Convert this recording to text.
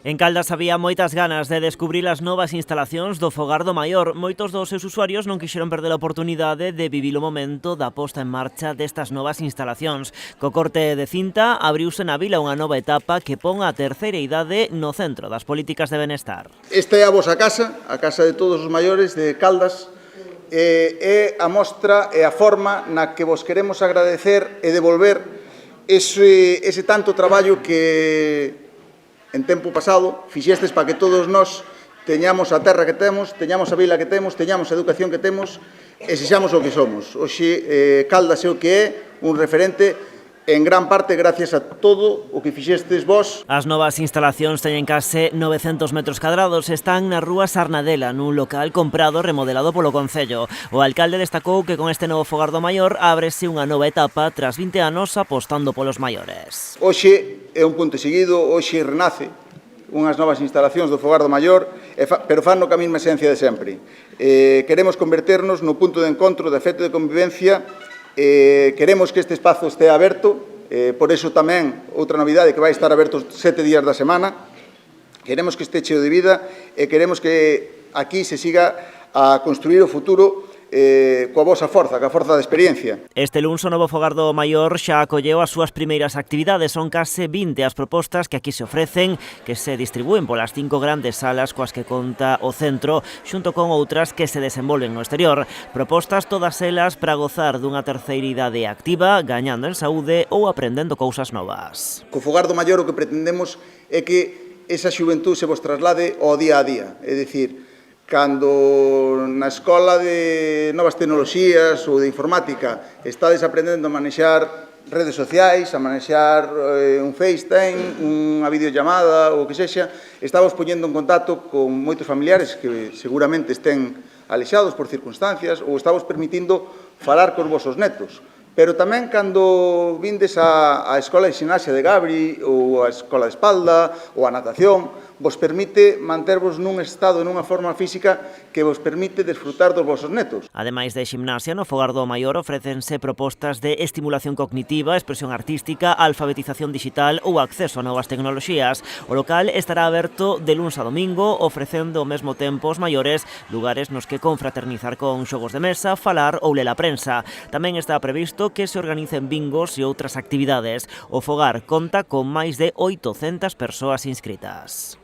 En Caldas había moitas ganas de descubrir as novas instalacións do Fogar do Maior. Moitos dos seus usuarios non quixeron perder a oportunidade de vivir o momento da posta en marcha destas novas instalacións. Co corte de cinta, abriuse na vila unha nova etapa que pon a terceira idade no centro das políticas de benestar. Esta é a vosa casa, a casa de todos os maiores de Caldas, é a mostra e a forma na que vos queremos agradecer e devolver ese tanto traballo que en tempo pasado fixestes para que todos nós teñamos a terra que temos, teñamos a vila que temos, teñamos a educación que temos e sexamos o que somos. Hoxe Caldas é o que é un referente en gran parte gracias a todo o que fixestes vos. As novas instalacións teñen case 900 metros cadrados, están na rúa Sarnadela, nun local comprado e remodelado polo Concello. O alcalde destacou que con este novo Fogar do Maior ábrese unha nova etapa tras 20 anos apostando polos maiores. Hoxe é un punto seguido, hoxe renace unhas novas instalacións do Fogar do Maior, pero fan no ca mesma esencia de sempre. Queremos converternos no punto de encontro, de afecto e de convivencia. Queremos que este espazo este aberto, por iso tamén outra novidade que vai estar aberto 7 días da semana. Queremos que este cheo de vida e queremos que aquí se siga a construir o futuro coa vosa forza, coa forza da experiencia. Este luns o novo Fogar do Maior xa acolleu as súas primeiras actividades. Son case 20 as propostas que aquí se ofrecen, que se distribúen polas 5 grandes salas coas que conta o centro, xunto con outras que se desenvolven no exterior. Propostas todas elas para gozar dunha terceira idade activa, gañando en saúde ou aprendendo cousas novas. Co Fogar do Maior o que pretendemos é que esa xuventud se vos traslade ao día a día, é dicir, cando na escola de novas tecnoloxías ou de informática estades aprendendo a manexar redes sociais, a manexar un FaceTime, unha videollamada ou o que sexa, estamos poñendo en contacto con moitos familiares que seguramente estén alexados por circunstancias ou estamos permitindo falar cos vosos netos. Pero tamén cando vindes á Escola de Ximnasia de Gabri ou á Escola de Espalda ou á natación, vos permite mantervos nun estado e nunha forma física que vos permite desfrutar dos vosos netos. Ademais de ximnasia, no Fogar do Maior ofrécense propostas de estimulación cognitiva, expresión artística, alfabetización digital ou acceso a novas tecnoloxías. O local estará aberto de luns a domingo, ofrecendo ao mesmo tempo aos maiores lugares nos que confraternizar con xogos de mesa, falar ou ler a prensa. Tamén está previsto que se organicen bingos e outras actividades. O Fogar conta con máis de 800 persoas inscritas.